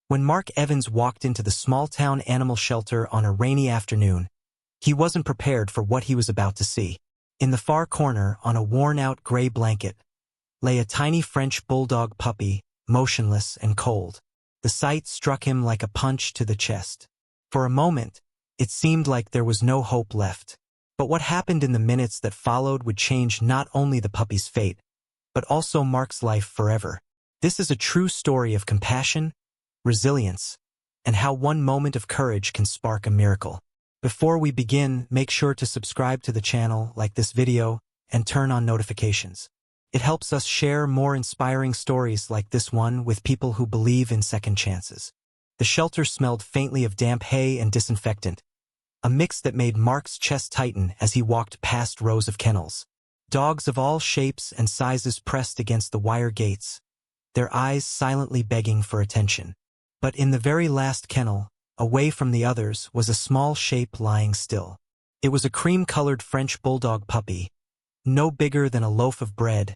When Mark Evans walked into the small-town animal shelter on a rainy afternoon, he wasn't prepared for what he was about to see. In the far corner, on a worn-out gray blanket, lay a tiny French Bulldog puppy, motionless and cold. The sight struck him like a punch to the chest. For a moment, it seemed like there was no hope left. But what happened in the minutes that followed would change not only the puppy's fate, but also Mark's life forever. This is a true story of compassion, resilience, and how one moment of courage can spark a miracle. Before we begin, make sure to subscribe to the channel, like this video, and turn on notifications. It helps us share more inspiring stories like this one with people who believe in second chances. The shelter smelled faintly of damp hay and disinfectant, a mix that made Mark's chest tighten as he walked past rows of kennels. Dogs of all shapes and sizes pressed against the wire gates, their eyes silently begging for attention. But in the very last kennel, away from the others, was a small shape lying still. It was a cream-colored French Bulldog puppy, no bigger than a loaf of bread,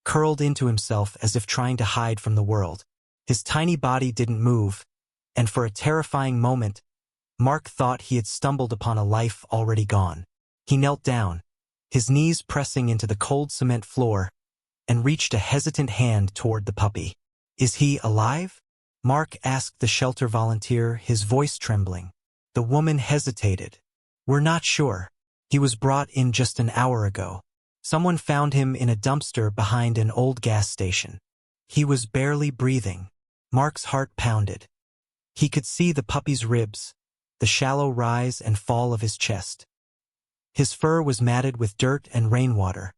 curled into himself as if trying to hide from the world. His tiny body didn't move, and for a terrifying moment, Mark thought he had stumbled upon a life already gone. He knelt down, his knees pressing into the cold cement floor, and reached a hesitant hand toward the puppy. "Is he alive?" Mark asked the shelter volunteer, his voice trembling. The woman hesitated. "We're not sure. He was brought in just an hour ago. Someone found him in a dumpster behind an old gas station. He was barely breathing." Mark's heart pounded. He could see the puppy's ribs, the shallow rise and fall of his chest. His fur was matted with dirt and rainwater,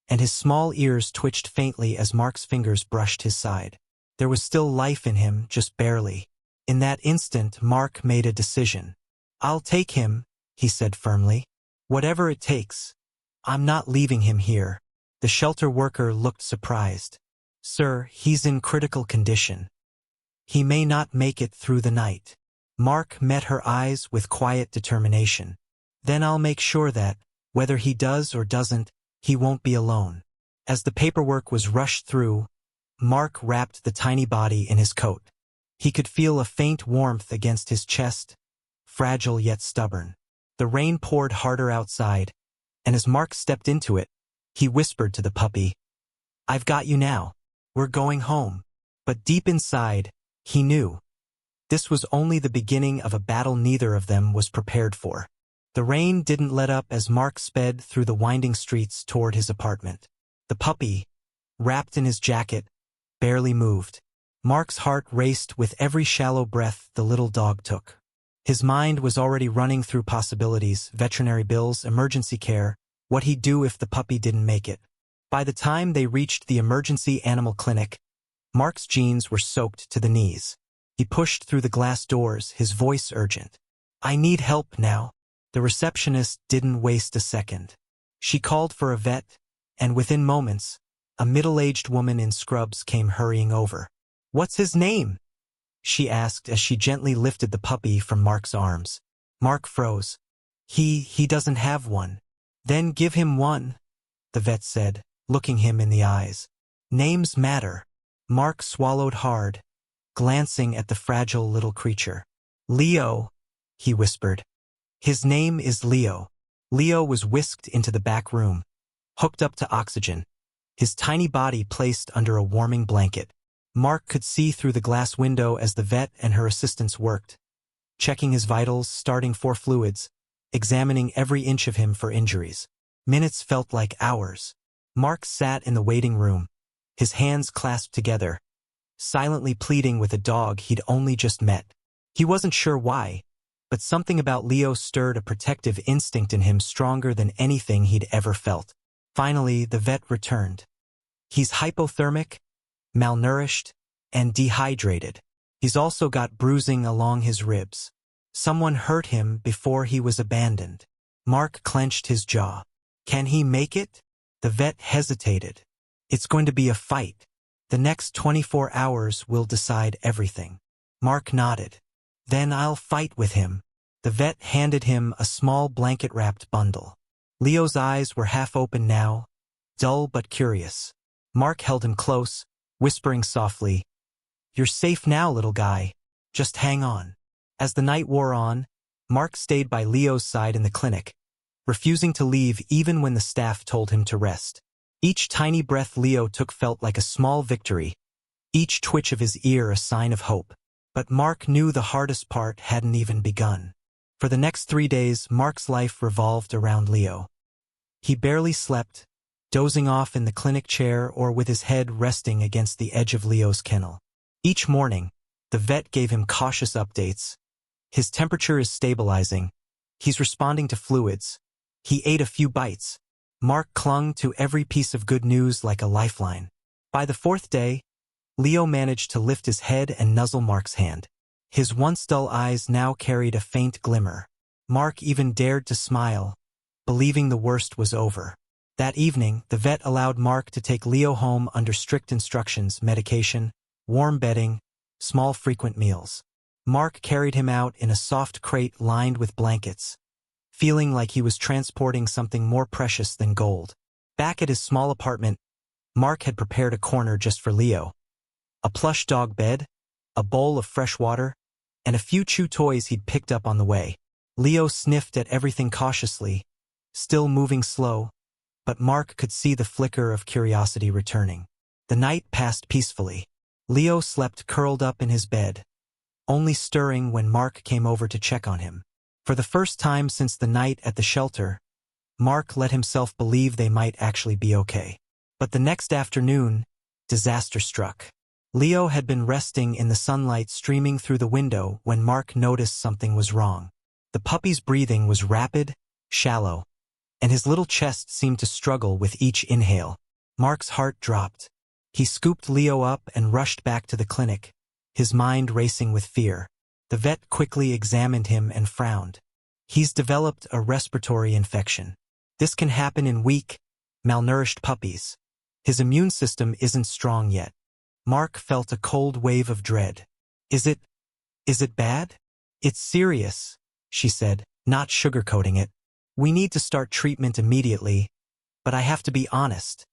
and his small ears twitched faintly as Mark's fingers brushed his side. There was still life in him, just barely. In that instant, Mark made a decision. "I'll take him," he said firmly. "Whatever it takes. I'm not leaving him here." The shelter worker looked surprised. "Sir, he's in critical condition. He may not make it through the night." Mark met her eyes with quiet determination. "Then I'll make sure that, whether he does or doesn't, he won't be alone." As the paperwork was rushed through, Mark wrapped the tiny body in his coat. He could feel a faint warmth against his chest, fragile yet stubborn. The rain poured harder outside, and as Mark stepped into it, he whispered to the puppy, "I've got you now. We're going home." But deep inside, he knew this was only the beginning of a battle neither of them was prepared for. The rain didn't let up as Mark sped through the winding streets toward his apartment. The puppy, wrapped in his jacket, barely moved. Mark's heart raced with every shallow breath the little dog took. His mind was already running through possibilities: veterinary bills, emergency care, what he'd do if the puppy didn't make it. By the time they reached the emergency animal clinic, Mark's jeans were soaked to the knees. He pushed through the glass doors, his voice urgent. "I need help now." The receptionist didn't waste a second. She called for a vet, and within moments, a middle-aged woman in scrubs came hurrying over. "What's his name?" she asked as she gently lifted the puppy from Mark's arms. Mark froze. He doesn't have one." "Then give him one," the vet said, looking him in the eyes. "Names matter." Mark swallowed hard, glancing at the fragile little creature. "Leo," he whispered. "His name is Leo." Leo was whisked into the back room, hooked up to oxygen, his tiny body placed under a warming blanket. Mark could see through the glass window as the vet and her assistants worked, checking his vitals, starting for fluids, examining every inch of him for injuries. Minutes felt like hours. Mark sat in the waiting room, his hands clasped together, silently pleading with a dog he'd only just met. He wasn't sure why, but something about Leo stirred a protective instinct in him stronger than anything he'd ever felt. Finally, the vet returned. "He's hypothermic, malnourished, and dehydrated. He's also got bruising along his ribs. Someone hurt him before he was abandoned." Mark clenched his jaw. "Can he make it?" The vet hesitated. "It's going to be a fight. The next 24 hours will decide everything." Mark nodded. "Then I'll fight with him." The vet handed him a small blanket-wrapped bundle. Leo's eyes were half open now, dull but curious. Mark held him close, whispering softly, "You're safe now, little guy. Just hang on. As the night wore on, Mark stayed by Leo's side in the clinic, refusing to leave even when the staff told him to rest. Each tiny breath Leo took felt like a small victory, each twitch of his ear a sign of hope. But Mark knew the hardest part hadn't even begun. For the next 3 days, Mark's life revolved around Leo. He barely slept, dozing off in the clinic chair or with his head resting against the edge of Leo's kennel. Each morning, the vet gave him cautious updates. His temperature is stabilizing. He's responding to fluids. He ate a few bites. Mark clung to every piece of good news like a lifeline. By the 4th day, Leo managed to lift his head and nuzzle Mark's hand. His once dull eyes now carried a faint glimmer. Mark even dared to smile, believing the worst was over. That evening, the vet allowed Mark to take Leo home under strict instructions: medication, warm bedding, small frequent meals. Mark carried him out in a soft crate lined with blankets, feeling like he was transporting something more precious than gold. Back at his small apartment, Mark had prepared a corner just for Leo. A plush dog bed, a bowl of fresh water, and a few chew toys he'd picked up on the way. Leo sniffed at everything cautiously, still moving slow, but Mark could see the flicker of curiosity returning. The night passed peacefully. Leo slept curled up in his bed, only stirring when Mark came over to check on him. For the first time since the night at the shelter, Mark let himself believe they might actually be okay. But the next afternoon, disaster struck. Leo had been resting in the sunlight streaming through the window when Mark noticed something was wrong. The puppy's breathing was rapid, shallow, and his little chest seemed to struggle with each inhale. Mark's heart dropped. He scooped Leo up and rushed back to the clinic, his mind racing with fear. The vet quickly examined him and frowned. He's developed a respiratory infection. This can happen in weak, malnourished puppies. His immune system isn't strong yet. Mark felt a cold wave of dread. Is it bad? It's serious, she said, not sugarcoating it. We need to start treatment immediately, but I have to be honest.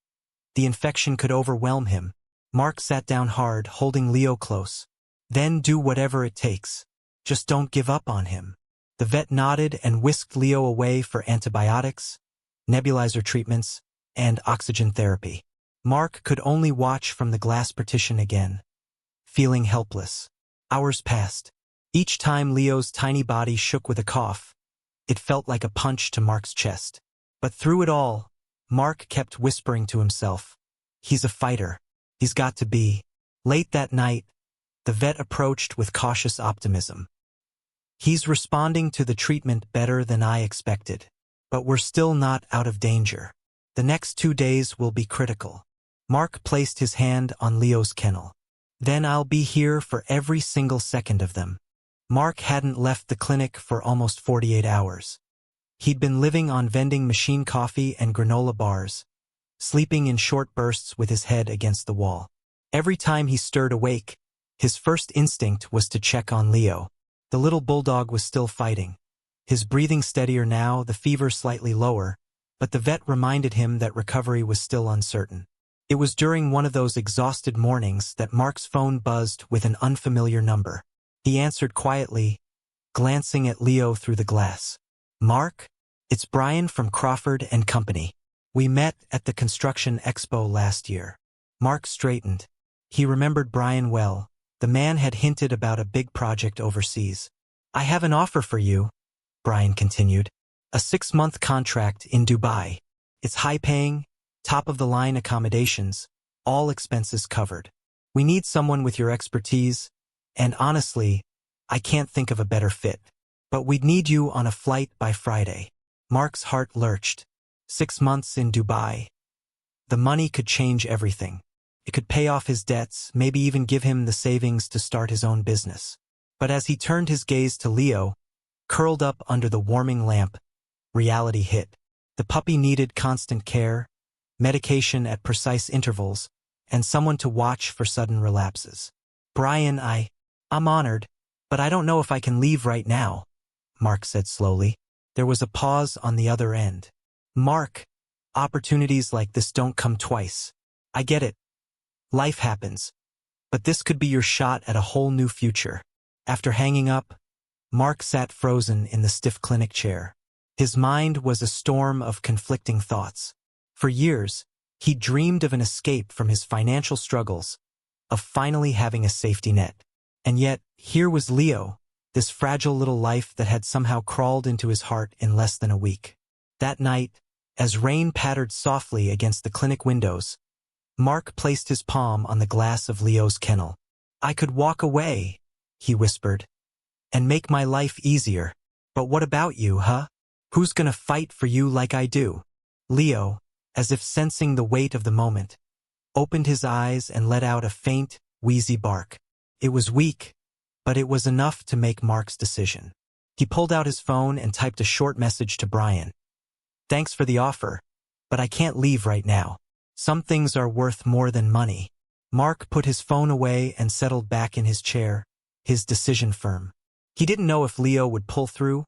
The infection could overwhelm him. Mark sat down hard, holding Leo close. Then do whatever it takes. Just don't give up on him. The vet nodded and whisked Leo away for antibiotics, nebulizer treatments, and oxygen therapy. Mark could only watch from the glass partition again, feeling helpless. Hours passed. Each time Leo's tiny body shook with a cough, it felt like a punch to Mark's chest. But through it all, Mark kept whispering to himself, he's a fighter. He's got to be. Late that night, the vet approached with cautious optimism. He's responding to the treatment better than I expected, but we're still not out of danger. The next 2 days will be critical. Mark placed his hand on Leo's kennel. Then I'll be here for every single second of them. Mark hadn't left the clinic for almost 48 hours. He'd been living on vending machine coffee and granola bars, sleeping in short bursts with his head against the wall. Every time he stirred awake, his first instinct was to check on Leo. The little bulldog was still fighting. His breathing steadier now, the fever slightly lower, but the vet reminded him that recovery was still uncertain. It was during one of those exhausted mornings that Mark's phone buzzed with an unfamiliar number. He answered quietly, glancing at Leo through the glass. Mark, it's Brian from Crawford and Company. We met at the construction expo last year. Mark straightened. He remembered Brian well. The man had hinted about a big project overseas. I have an offer for you, Brian continued. A 6-month contract in Dubai. It's high-paying, top-of-the-line accommodations, all expenses covered. We need someone with your expertise, and honestly, I can't think of a better fit. But we'd need you on a flight by Friday. Mark's heart lurched. 6 months in Dubai. The money could change everything. It could pay off his debts, maybe even give him the savings to start his own business. But as he turned his gaze to Leo, curled up under the warming lamp, reality hit. The puppy needed constant care, medication at precise intervals, and someone to watch for sudden relapses. Brian, I'm honored, but I don't know if I can leave right now, Mark said slowly. There was a pause on the other end. Mark, opportunities like this don't come twice. I get it. Life happens. But this could be your shot at a whole new future. After hanging up, Mark sat frozen in the stiff clinic chair. His mind was a storm of conflicting thoughts. For years, he dreamed of an escape from his financial struggles, of finally having a safety net. And yet, here was Leo, this fragile little life that had somehow crawled into his heart in less than a week. That night, as rain pattered softly against the clinic windows, Mark placed his palm on the glass of Leo's kennel. "I could walk away," he whispered, "and make my life easier. But what about you, huh? Who's gonna fight for you like I do?" Leo, as if sensing the weight of the moment, opened his eyes and let out a faint, wheezy bark. It was weak, but it was enough to make Mark's decision. He pulled out his phone and typed a short message to Brian. "Thanks for the offer, but I can't leave right now. Some things are worth more than money." Mark put his phone away and settled back in his chair, his decision firm. He didn't know if Leo would pull through,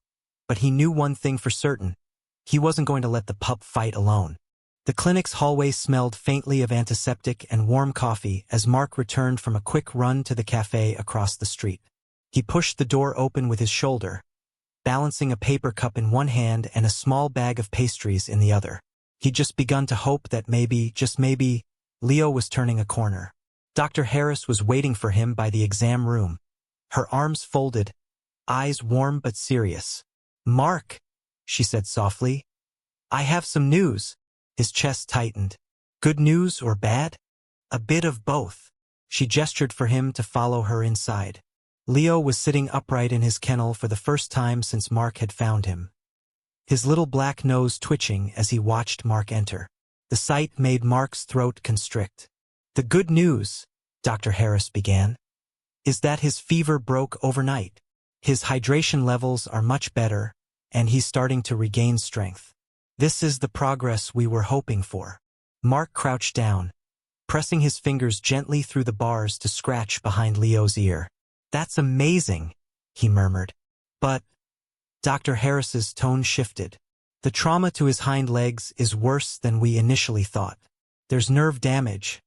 but he knew one thing for certain. He wasn't going to let the pup fight alone. The clinic's hallway smelled faintly of antiseptic and warm coffee as Mark returned from a quick run to the cafe across the street. He pushed the door open with his shoulder, balancing a paper cup in one hand and a small bag of pastries in the other. He'd just begun to hope that maybe, just maybe, Leo was turning a corner. Dr. Harris was waiting for him by the exam room, her arms folded, eyes warm but serious. "Mark," she said softly, "I have some news." His chest tightened. "Good news or bad?" "A bit of both." She gestured for him to follow her inside. Leo was sitting upright in his kennel for the first time since Mark had found him, his little black nose twitching as he watched Mark enter. The sight made Mark's throat constrict. "The good news," Dr. Harris began, "is that his fever broke overnight. His hydration levels are much better, and he's starting to regain strength. This is the progress we were hoping for." Mark crouched down, pressing his fingers gently through the bars to scratch behind Leo's ear. "That's amazing," he murmured. "But," Dr. Harris's tone shifted, "the trauma to his hind legs is worse than we initially thought. There's nerve damage,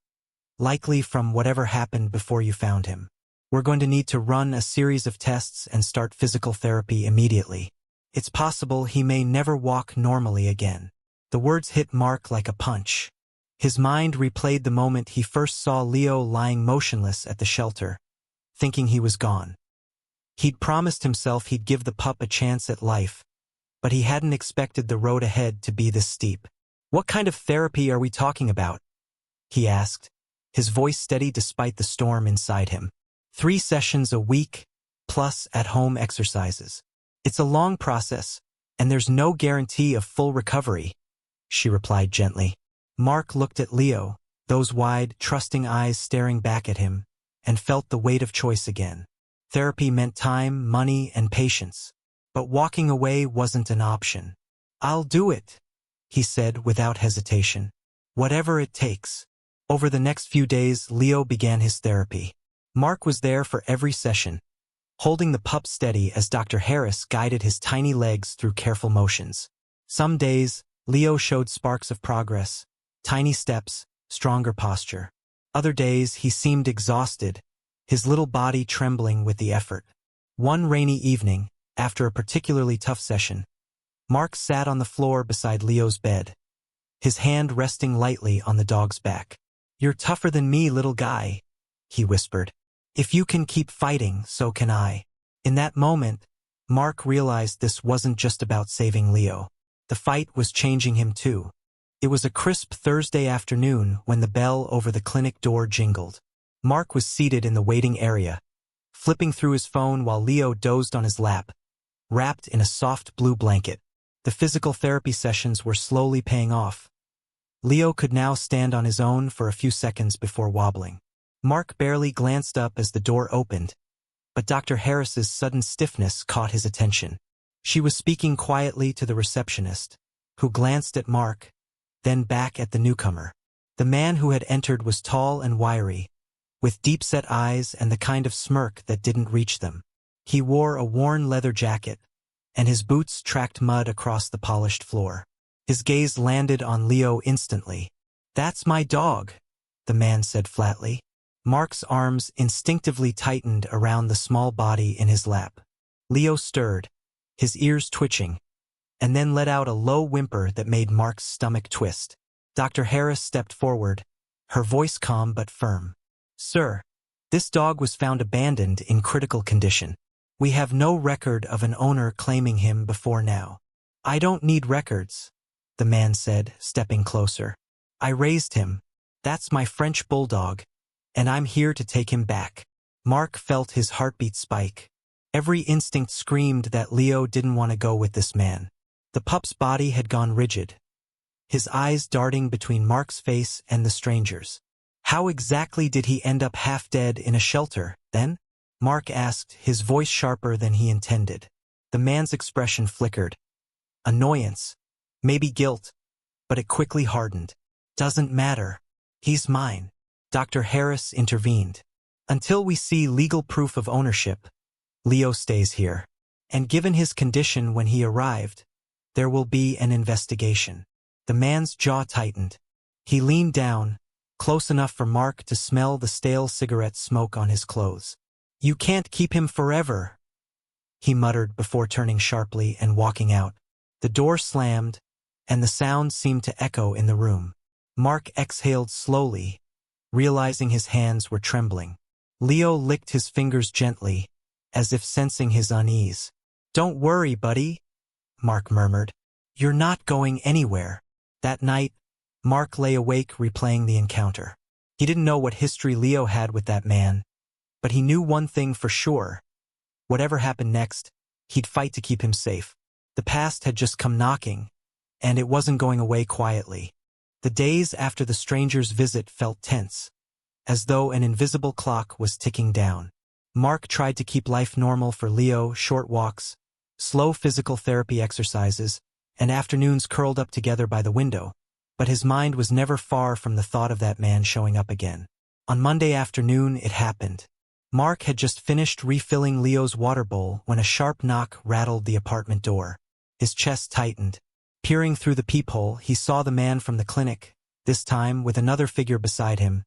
likely from whatever happened before you found him. We're going to need to run a series of tests and start physical therapy immediately. It's possible he may never walk normally again." The words hit Mark like a punch. His mind replayed the moment he first saw Leo lying motionless at the shelter, thinking he was gone. He'd promised himself he'd give the pup a chance at life, but he hadn't expected the road ahead to be this steep. "What kind of therapy are we talking about?" he asked, his voice steady despite the storm inside him. 3 sessions a week, plus at-home exercises. It's a long process, and there's no guarantee of full recovery," she replied gently. Mark looked at Leo, those wide, trusting eyes staring back at him, and felt the weight of choice again. Therapy meant time, money, and patience, but walking away wasn't an option. "I'll do it," he said without hesitation. "Whatever it takes." Over the next few days, Leo began his therapy. Mark was there for every session, holding the pup steady as Dr. Harris guided his tiny legs through careful motions. Some days, Leo showed sparks of progress, tiny steps, stronger posture. Other days, he seemed exhausted, his little body trembling with the effort. One rainy evening, after a particularly tough session, Mark sat on the floor beside Leo's bed, his hand resting lightly on the dog's back. "You're tougher than me, little guy," he whispered. "If you can keep fighting, so can I." In that moment, Mark realized this wasn't just about saving Leo. The fight was changing him too. It was a crisp Thursday afternoon when the bell over the clinic door jingled. Mark was seated in the waiting area, flipping through his phone while Leo dozed on his lap, wrapped in a soft blue blanket. The physical therapy sessions were slowly paying off. Leo could now stand on his own for a few seconds before wobbling. Mark barely glanced up as the door opened, but Dr. Harris's sudden stiffness caught his attention. She was speaking quietly to the receptionist, who glanced at Mark, then back at the newcomer. The man who had entered was tall and wiry, with deep-set eyes and the kind of smirk that didn't reach them. He wore a worn leather jacket, and his boots tracked mud across the polished floor. His gaze landed on Leo instantly. "That's my dog," the man said flatly. Mark's arms instinctively tightened around the small body in his lap. Leo stirred, his ears twitching, and then let out a low whimper that made Mark's stomach twist. Dr. Harris stepped forward, her voice calm but firm. "Sir, this dog was found abandoned in critical condition. We have no record of an owner claiming him before now." "I don't need records," the man said, stepping closer. "I raised him. That's my French Bulldog, and I'm here to take him back." Mark felt his heartbeat spike. Every instinct screamed that Leo didn't want to go with this man. The pup's body had gone rigid, his eyes darting between Mark's face and the stranger's. "How exactly did he end up half dead in a shelter, then?" Mark asked, his voice sharper than he intended. The man's expression flickered. Annoyance, maybe guilt, but it quickly hardened. "Doesn't matter. He's mine." Dr. Harris intervened. "Until we see legal proof of ownership, Leo stays here. And given his condition when he arrived, there will be an investigation." The man's jaw tightened. He leaned down, close enough for Mark to smell the stale cigarette smoke on his clothes. "You can't keep him forever," he muttered before turning sharply and walking out. The door slammed, and the sound seemed to echo in the room. Mark exhaled slowly, realizing his hands were trembling. Leo licked his fingers gently, as if sensing his unease. "Don't worry, buddy," Mark murmured. "You're not going anywhere." That night, Mark lay awake replaying the encounter. He didn't know what history Leo had with that man, but he knew one thing for sure. Whatever happened next, he'd fight to keep him safe. The past had just come knocking, and it wasn't going away quietly. The days after the stranger's visit felt tense, as though an invisible clock was ticking down. Mark tried to keep life normal for Leo: short walks, slow physical therapy exercises, and afternoons curled up together by the window, but his mind was never far from the thought of that man showing up again. On Monday afternoon, it happened. Mark had just finished refilling Leo's water bowl when a sharp knock rattled the apartment door. His chest tightened. Peering through the peephole, he saw the man from the clinic, this time with another figure beside him,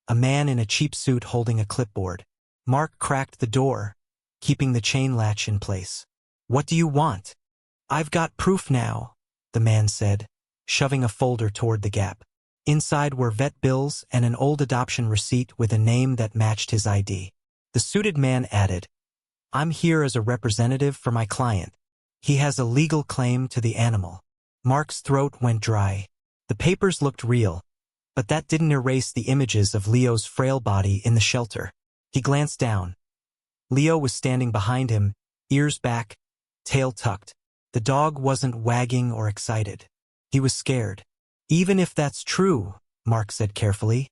a man in a cheap suit holding a clipboard. Mark cracked the door, keeping the chain latch in place. "What do you want?" "I've got proof now," the man said, shoving a folder toward the gap. Inside were vet bills and an old adoption receipt with a name that matched his ID. The suited man added, "I'm here as a representative for my client. He has a legal claim to the animal." Mark's throat went dry. The papers looked real, but that didn't erase the images of Leo's frail body in the shelter. He glanced down. Leo was standing behind him, ears back, tail tucked. The dog wasn't wagging or excited. He was scared. "Even if that's true," Mark said carefully,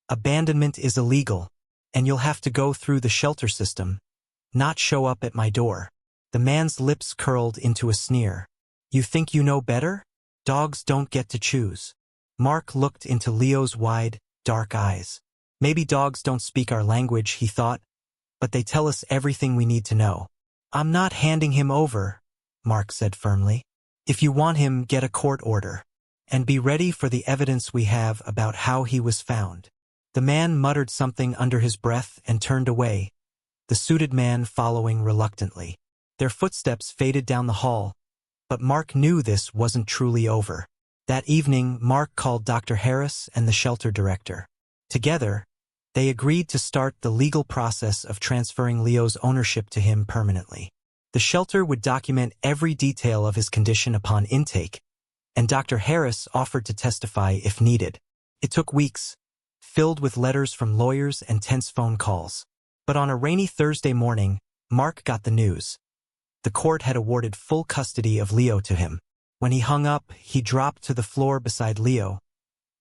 "abandonment is illegal, and you'll have to go through the shelter system, not show up at my door." The man's lips curled into a sneer. "You think you know better? Dogs don't get to choose." Mark looked into Leo's wide, dark eyes. "Maybe dogs don't speak our language," he thought, "but they tell us everything we need to know." "I'm not handing him over," Mark said firmly. "If you want him, get a court order. And be ready for the evidence we have about how he was found." The man muttered something under his breath and turned away, the suited man following reluctantly. Their footsteps faded down the hall, but Mark knew this wasn't truly over. That evening, Mark called Dr. Harris and the shelter director. Together, they agreed to start the legal process of transferring Leo's ownership to him permanently. The shelter would document every detail of his condition upon intake, and Dr. Harris offered to testify if needed. It took weeks, filled with letters from lawyers and tense phone calls. But on a rainy Thursday morning, Mark got the news. The court had awarded full custody of Leo to him. When he hung up, he dropped to the floor beside Leo,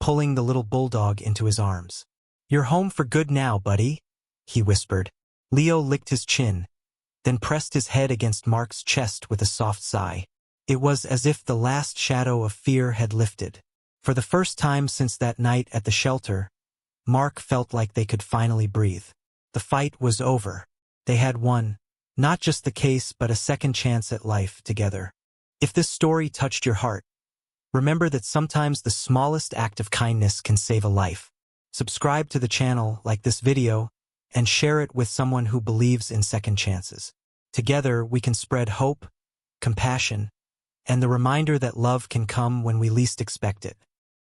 pulling the little bulldog into his arms. "You're home for good now, buddy," he whispered. Leo licked his chin, then pressed his head against Mark's chest with a soft sigh. It was as if the last shadow of fear had lifted. For the first time since that night at the shelter, Mark felt like they could finally breathe. The fight was over. They had won, not just the case but a second chance at life together. If this story touched your heart, remember that sometimes the smallest act of kindness can save a life. Subscribe to the channel, like this video, and share it with someone who believes in second chances. Together, we can spread hope, compassion, and the reminder that love can come when we least expect it.